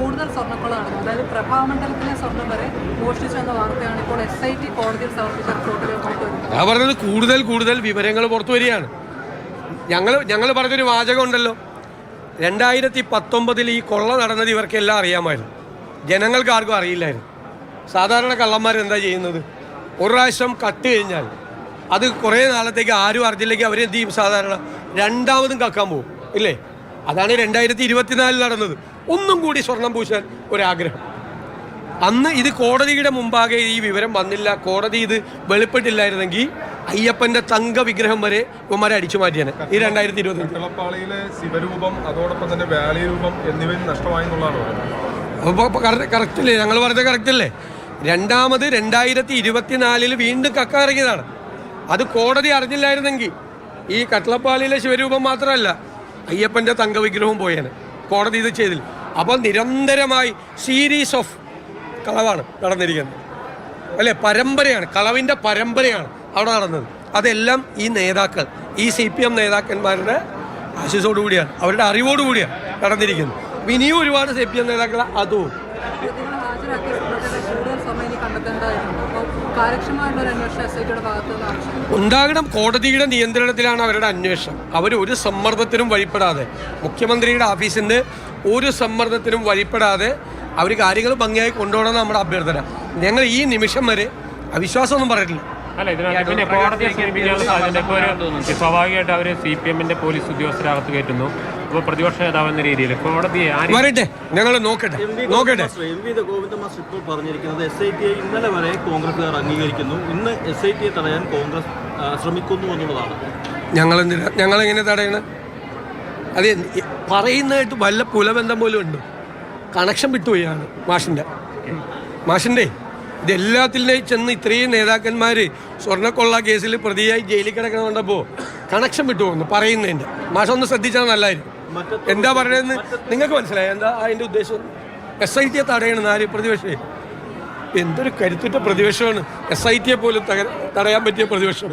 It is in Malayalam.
കൂടുതൽ സ്വർണ്ണക്കൊള്ളയാണ്. അതായത് പ്രഭാമണ്ഡലത്തിലെ സ്വർണ്ണം വരെ മോഷ്ടിച്ചെന്ന വാർത്തയാണ് ഇപ്പോൾ SIT കോടതിയിൽ സമർപ്പിച്ച റിപ്പോർട്ടുകൾ പുറത്തുവരുന്നത്. ഞാൻ പറഞ്ഞത് കൂടുതൽ വിവരങ്ങൾ പുറത്തു വരികയാണ്. ഞങ്ങൾ പറഞ്ഞൊരു വാചകം ഉണ്ടല്ലോ, 2019 ഈ കൊള്ള നടന്നത് ഇവർക്കെല്ലാം അറിയാമായിരുന്നു, ജനങ്ങൾക്ക് ആർക്കും അറിയില്ലായിരുന്നു. സാധാരണ കള്ളന്മാരെന്താ ചെയ്യുന്നത്, ഒരു പ്രാവശ്യം കട്ട് കഴിഞ്ഞാൽ അത് കുറേ നാളത്തേക്ക് ആരും അറിഞ്ഞില്ലെങ്കിൽ അവരെന്ത് ചെയ്യും, സാധാരണ രണ്ടാമതും കക്കാൻ പോകും ഇല്ലേ. അതാണ് 2024 നടന്നത്. ഒന്നും കൂടി സ്വർണം പൂശാൻ ഒരാഗ്രഹം. അന്ന് ഇത് കോടതിയുടെ മുമ്പാകെ ഈ വിവരം വന്നില്ല, കോടതി ഇത് വെളിപ്പെട്ടില്ലായിരുന്നെങ്കിൽ അയ്യപ്പന്റെ തങ്ക വിഗ്രഹം വരെ ഇവന്മാരെ അടിച്ചു മാറ്റിയാണ് ഈ 2020. കട്ടളപ്പാളിയിലെ ശിവരൂപം അതോടൊപ്പം തന്നെ വ്യാളി രൂപം എന്നിവയും നഷ്ടമായി എന്നുള്ളതാണ്. അപ്പോൾ കറക്റ്റല്ലേ, ഞങ്ങൾ പറഞ്ഞത് കറക്റ്റല്ലേ. രണ്ടാമത് 2024 വീണ്ടും കക്ക ഇറങ്ങിയതാണ്. അത് കോടതി അറിഞ്ഞില്ലായിരുന്നെങ്കിൽ ഈ കട്ടളപ്പാളിയിലെ ശിവരൂപം മാത്രമല്ല അയ്യപ്പൻ്റെ തങ്കവിഗ്രഹവും പോയേനെ. കോടതി ഇത് ചെയ്തില്ല. അപ്പോൾ നിരന്തരമായി സീരീസ് ഓഫ് കളവാണ് നടന്നിരിക്കുന്നത് അല്ലേ, പരമ്പരയാണ്, കളവിൻ്റെ പരമ്പരയാണ് അവിടെ നടന്നത്. അതെല്ലാം ഈ നേതാക്കൾ, ഈ CPM നേതാക്കന്മാരുടെ ആശീസ്സോടുകൂടിയാണ്, അവരുടെ അറിവോടുകൂടിയാണ് നടന്നിരിക്കുന്നത്. ഇനിയും ഒരുപാട് CPM നേതാക്കൾ അതും ഉണ്ടാകണം. കോടതിയുടെ നിയന്ത്രണത്തിലാണ് അവരുടെ അന്വേഷണം. ഒരു സമ്മർദ്ദത്തിനും വഴിപ്പെടാതെ, മുഖ്യമന്ത്രിയുടെ ഓഫീസിൻ്റെ ഒരു സമ്മർദ്ദത്തിനും വഴിപ്പെടാതെ അവർ കാര്യങ്ങൾ ഭംഗിയായി കൊണ്ടുപോകണം നമ്മുടെ അഭ്യർത്ഥന. ഞങ്ങൾ ഈ നിമിഷം വരെ അവിശ്വാസമൊന്നും പറഞ്ഞിട്ടില്ല. അല്ല, ഇതിനകത്ത് പിന്നെ കോടതിയെ സമീപിക്കാനുള്ള സാധ്യത ഇപ്പോൾ സ്വാഭാവികമായിട്ട് അവർ CPM പോലീസ് ഉദ്യോഗസ്ഥരകത്ത് കയറ്റുന്നു. അപ്പോൾ പ്രതിപക്ഷ നേതാവ് എന്ന രീതിയിൽ കോടതിയെ വരട്ടെ, ഞങ്ങൾ നോക്കട്ടെ. ഗോവിന്ദ മാസ്റ്റർ ഇപ്പോൾ പറഞ്ഞിരിക്കുന്നത് SIT ഇന്നലെ വരെ കോൺഗ്രസുകാർ അംഗീകരിക്കുന്നു, ഇന്ന് SIT തടയാൻ കോൺഗ്രസ് ശ്രമിക്കുന്നു എന്നുള്ളതാണ്. ഞങ്ങളെങ്ങനെ തടയണം? അത് പറയുന്നതായിട്ട് വല്ല പുലബന്ധം പോലും ഉണ്ട്. കണക്ഷൻ വിട്ടുപോയാണ് മാഷിൻ്റെ ഇതെല്ലാത്തിൻ്റെയും ചെന്ന് ഇത്രയും നേതാക്കന്മാർ സ്വർണ്ണക്കൊള്ള കേസിൽ പ്രതിയായി ജയിലിൽ കിടക്കണം കണ്ടപ്പോൾ കണക്ഷൻ വിട്ടുപോകുന്നു പറയുന്നതിൻ്റെ. മാഷൊന്ന് ശ്രദ്ധിച്ചാൽ നല്ലതായിരുന്നു. എന്താ പറയണതെന്ന് നിങ്ങൾക്ക് മനസ്സിലായി? എന്താ അതിൻ്റെ ഉദ്ദേശം? SIT തടയണം ആര്? പ്രതിപക്ഷേ. എന്തൊരു കരുത്തുറ്റ പ്രതിപക്ഷമാണ്. SIT പോലും തടയാൻ പറ്റിയ പ്രതിപക്ഷം.